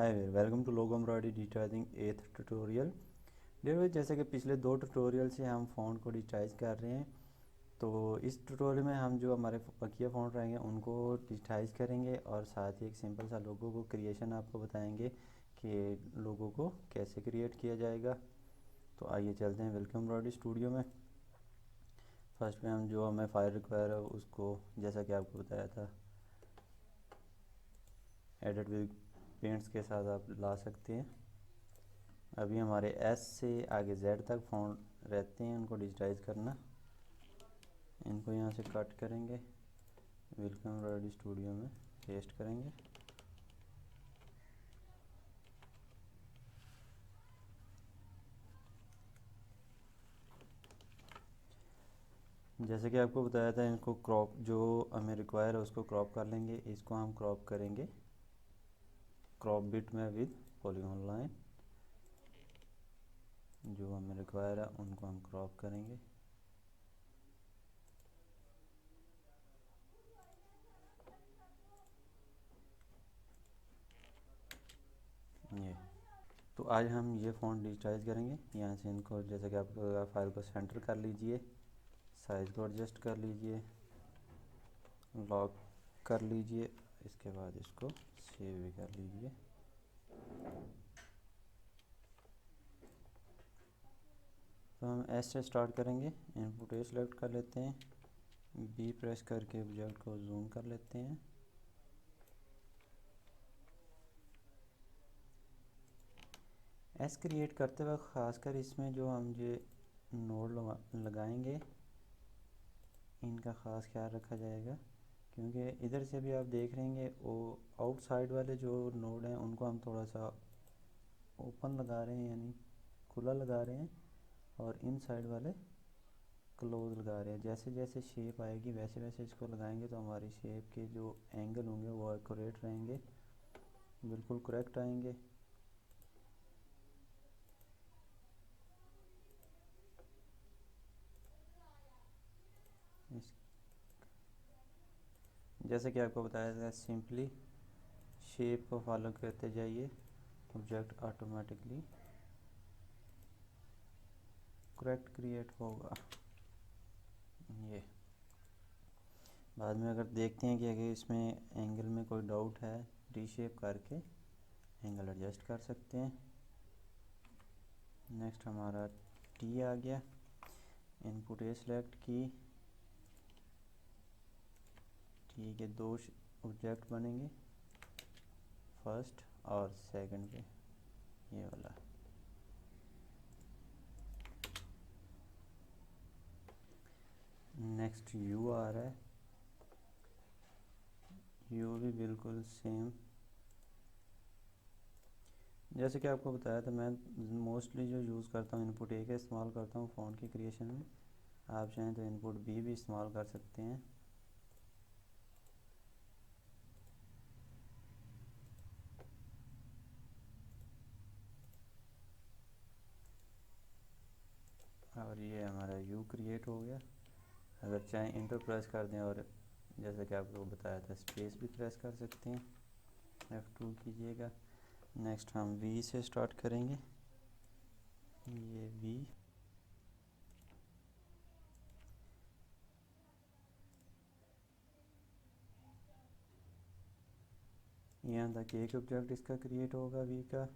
Hi welcome to logo embroidery digitising 8th tutorial. Dear, जैसे कि पिछले 2 ट्यूटोरियल से हम फ़ॉन्ट को डिजिटाइज कर रहे हैं, तो इस ट्यूटोरियल में हम जो हमारे बकिया फ़ॉन्ट रहेंगे उनको डिजिटाइज करेंगे और साथ ही एक सिंपल सा लोगो को क्रिएशन आपको बताएंगे कि लोगो को कैसे क्रिएट किया जाएगा। तो आइए चलते हैं वेलकम एम्ब्रॉयडरी स्टूडियो में। फर्स्ट में हम जो हमें फाइल रिक्वायर है उसको, जैसा कि आपको बताया था, एडिट विद पेंट्स के साथ आप ला सकते हैं। अभी हमारे एस से आगे जेड तक फ़ॉन्ट रहते हैं, उनको डिजिटाइज करना। इनको यहाँ से कट करेंगे, वेलकम एम्ब्रॉयडरी स्टूडियो में पेस्ट करेंगे। जैसे कि आपको बताया था, इनको क्रॉप जो हमें रिक्वायर है उसको क्रॉप कर लेंगे। इसको हम क्रॉप करेंगे क्रॉप बिट में विद पॉलीगॉन लाइन। जो हमें रिक्वायर है उनको हम क्रॉप करेंगे। ये तो आज हम ये फ़ॉन्ट डिजिटाइज करेंगे। यहाँ से इनको, जैसे कि आप फाइल को सेंटर कर लीजिए, साइज़ को एडजस्ट कर लीजिए, लॉक कर लीजिए। इसके बाद इसको सेव भी कर लीजिए। तो हम एस से स्टार्ट करेंगे। इनपुट ए सेलेक्ट कर लेते हैं, बी प्रेस करके ऑब्जेक्ट को जूम कर लेते हैं। एस क्रिएट करते वक्त ख़ासकर इसमें जो हम ये नोड लगाएंगे इनका ख़ास ख्याल रखा जाएगा, क्योंकि इधर से भी आप देख रहेंगे वो आउटसाइड वाले जो नोड हैं उनको हम थोड़ा सा ओपन लगा रहे हैं, यानी खुला लगा रहे हैं, और इन साइड वाले क्लोज लगा रहे हैं। जैसे जैसे शेप आएगी वैसे वैसे इसको लगाएंगे तो हमारी शेप के जो एंगल होंगे वो एक्यूरेट रहेंगे, बिल्कुल करेक्ट आएंगे। इस जैसे कि आपको बताया था, सिंपली शेप को फॉलो करते जाइए, ऑब्जेक्ट ऑटोमेटिकली करेक्ट क्रिएट होगा। ये बाद में अगर देखते हैं कि अगर इसमें एंगल में कोई डाउट है, रीशेप करके एंगल एडजस्ट कर सकते हैं। नेक्स्ट हमारा टी आ गया। इनपुट ए सेलेक्ट की, टी के दो ऑब्जेक्ट बनेंगे, फर्स्ट और सेकंड पे, ये वाला। नेक्स्ट यू आ रहा है, यू भी बिल्कुल सेम। जैसे कि आपको बताया था, मैं मोस्टली जो यूज़ करता हूँ इनपुट ए का इस्तेमाल करता हूँ फ़ॉन्ट की क्रिएशन में। आप चाहें तो इनपुट बी भी इस्तेमाल कर सकते हैं। और ये हमारा यू क्रिएट हो गया। अगर चाहें इंटर प्रेस कर दें और जैसे कि आपको बताया था स्पेस भी प्रेस कर सकते हैं, F2 कीजिएगा। नेक्स्ट हम वी से स्टार्ट करेंगे। ये वी, यहाँ तक एक ऑब्जेक्ट इसका क्रिएट होगा वी का।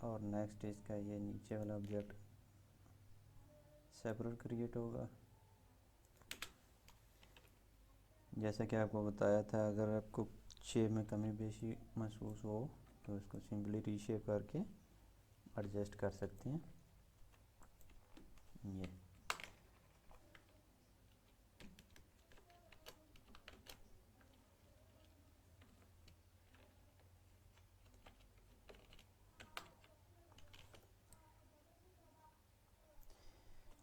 और नेक्स्ट इसका ये नीचे वाला ऑब्जेक्ट सेपरेट क्रिएट होगा। जैसा कि आपको बताया था, अगर आपको शेप में कमी बेशी महसूस हो तो इसको सिंपली रीशेप करके एडजस्ट कर सकते हैं। ये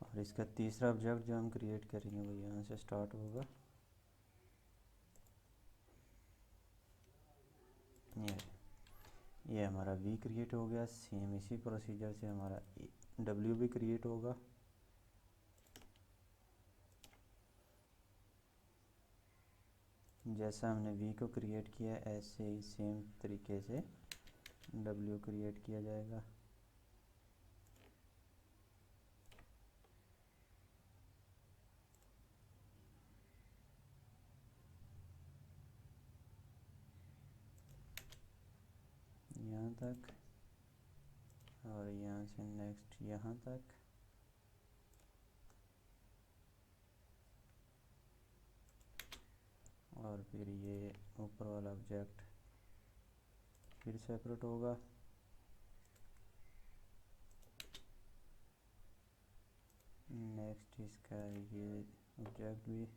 और इसका तीसरा ऑब्जेक्ट जो हम क्रिएट करेंगे वो यहाँ से स्टार्ट होगा। ये हमारा वी क्रिएट हो गया। सेम इसी प्रोसीजर से हमारा डब्ल्यू भी क्रिएट होगा। जैसा हमने वी को क्रिएट किया ऐसे ही सेम तरीके से डब्ल्यू क्रिएट किया जाएगा। यहाँ तक और यहाँ से नेक्स्ट यहाँ तक। और फिर ये ऊपर वाला ऑब्जेक्ट फिर सेपरेट होगा। नेक्स्ट इसका ये ऑब्जेक्ट भी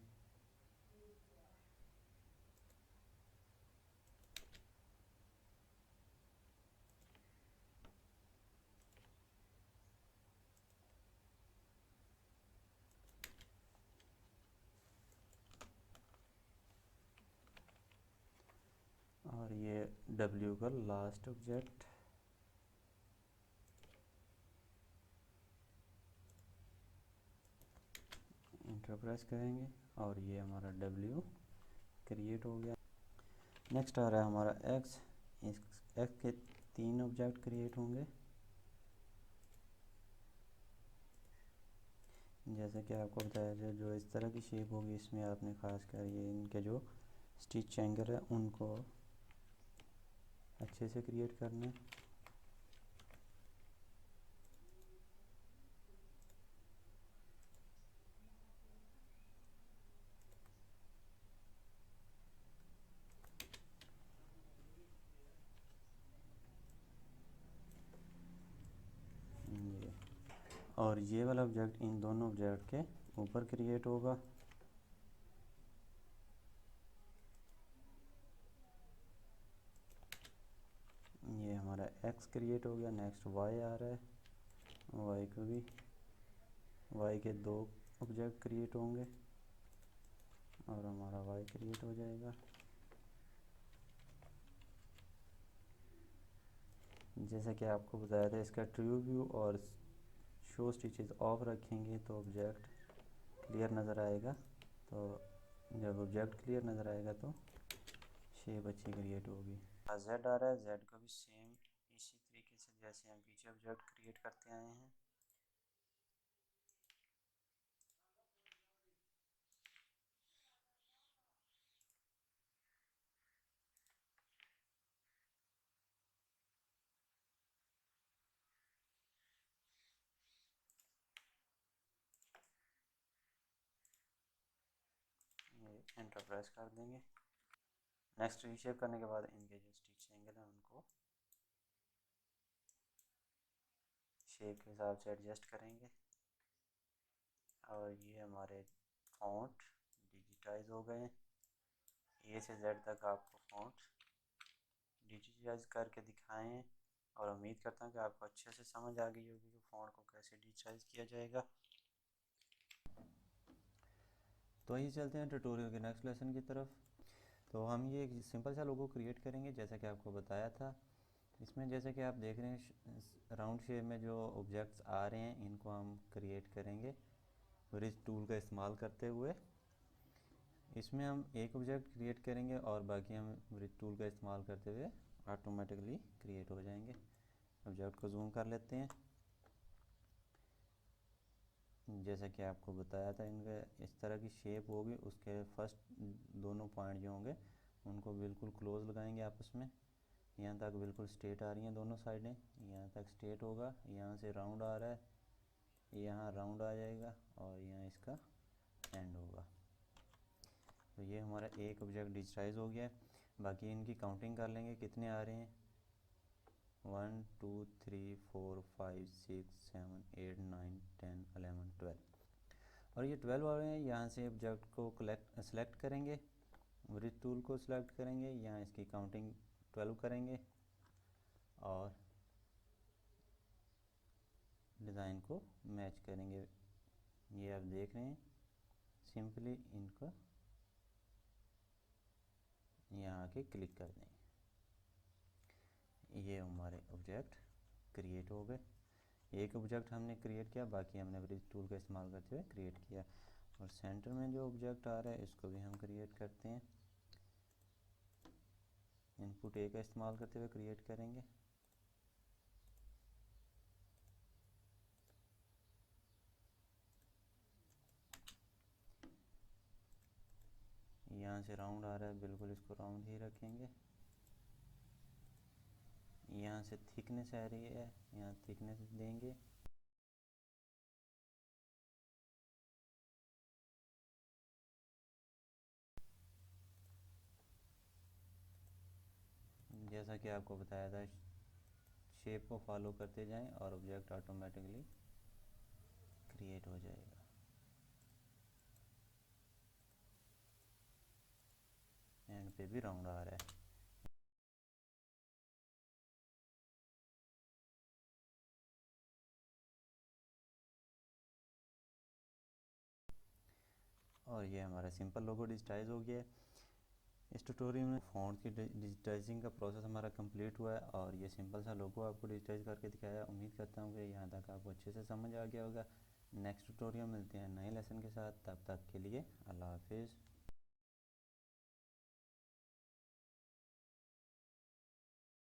और ये W का लास्ट ऑब्जेक्ट। इंटर प्रेस करेंगे और ये हमारा W क्रिएट हो गया। नेक्स्ट आ रहा है हमारा X। इस X के 3 ऑब्जेक्ट क्रिएट होंगे। जैसे कि आपको बताया जाए, जो इस तरह की शेप होगी इसमें आपने ख़ास कर ये इनके जो स्टिच एंगल है उनको अच्छे से क्रिएट करना है। ये और ये वाला ऑब्जेक्ट इन दोनों ऑब्जेक्ट के ऊपर क्रिएट होगा। ये हमारा X क्रिएट हो गया। नेक्स्ट Y आ रहा है। Y को भी Y के 2 ऑब्जेक्ट क्रिएट होंगे और हमारा Y क्रिएट हो जाएगा। जैसा कि आपको बताया था, इसका ट्रू व्यू और शो स्टिचेस ऑफ रखेंगे तो ऑब्जेक्ट क्लियर नज़र आएगा। तो जब ऑब्जेक्ट क्लियर नज़र आएगा तो शेप अच्छी क्रिएट होगी। Z आ रहा है। Z को भी सेम इसी तरीके से जैसे हम पीछे ऑब्जेक्ट क्रिएट करते आए हैं। ये एंटर प्रेस कर देंगे। नेक्स्ट रीशेप करने के बाद इनके जो स्टिच एंगल हैं उनको शेप के हिसाब से एडजस्ट करेंगे। और ये हमारे फॉन्ट डिजिटाइज हो गए। A से Z तक आपको फॉन्ट डिजिटाइज करके दिखाएं और उम्मीद करता हूँ कि आपको अच्छे से समझ आ गई होगी कि फॉन्ट को कैसे डिजिटाइज किया जाएगा। तो आइए चलते हैं ट्यूटोरियल के नेक्स्ट लेसन की तरफ। तो हम ये एक सिंपल सा लोगो क्रिएट करेंगे जैसा कि आपको बताया था। इसमें जैसे कि आप देख रहे हैं राउंड शेप में जो ऑब्जेक्ट्स आ रहे हैं इनको हम क्रिएट करेंगे ब्रिज टूल का इस्तेमाल करते हुए। इसमें हम एक ऑब्जेक्ट क्रिएट करेंगे और बाकी हम ब्रिज टूल का इस्तेमाल करते हुए ऑटोमेटिकली क्रिएट हो जाएंगे। ऑब्जेक्ट को जूम कर लेते हैं। जैसा कि आपको बताया था इनका इस तरह की शेप होगी। उसके फर्स्ट दोनों पॉइंट जो होंगे उनको बिल्कुल क्लोज लगाएंगे आपस में। यहाँ तक बिल्कुल स्ट्रेट आ रही हैं दोनों साइडें। यहाँ तक स्ट्रेट होगा। यहाँ से राउंड आ रहा है, यहाँ राउंड आ जाएगा और यहाँ इसका एंड होगा। तो ये हमारा एक ऑब्जेक्ट डिजिटाइज हो गया है। बाकी इनकी काउंटिंग कर लेंगे कितने आ रहे हैं। 1 2 3 4 5 6 7 8 9 10 11 12 और ये 12 वाले हैं। यहाँ से ऑब्जेक्ट को सेलेक्ट करेंगे, ब्रिज टूल को सिलेक्ट करेंगे, यहाँ इसकी काउंटिंग 12 करेंगे और डिज़ाइन को मैच करेंगे। ये आप देख रहे हैं। सिंपली इनको यहाँ आके क्लिक कर देंगे। ये हमारे ऑब्जेक्ट क्रिएट हो गए। एक ऑब्जेक्ट हमने क्रिएट किया, बाकी हमने ब्रिज टूल का इस्तेमाल करते हुए क्रिएट किया। और सेंटर में जो ऑब्जेक्ट आ रहा है इसको भी हम क्रिएट करते हैं। इनपुट ए का इस्तेमाल करते हुए क्रिएट करेंगे। यहाँ से राउंड आ रहा है, बिल्कुल इसको राउंड ही रखेंगे। यहाँ से थिकनेस आ रही है, यहाँ थिकनेस देंगे। जैसा कि आपको बताया था, शेप को फॉलो करते जाएं और ऑब्जेक्ट ऑटोमेटिकली क्रिएट हो जाएगा। एंड पे भी राउंड आ रहा है। और ये हमारा सिंपल लोगो डिजिटाइज हो गया है। इस ट्यूटोरियल में फ़ॉन्ट की डिजिटाइजिंग का प्रोसेस हमारा कंप्लीट हुआ है और ये सिंपल सा लोगो आपको डिजिटाइज करके दिखाया। उम्मीद करता हूँ कि यहाँ तक आपको अच्छे से समझ आ गया होगा। नेक्स्ट ट्यूटोरियल मिलते हैं नए लेसन के साथ, तब तक के लिए अल्लाह हाफिज़।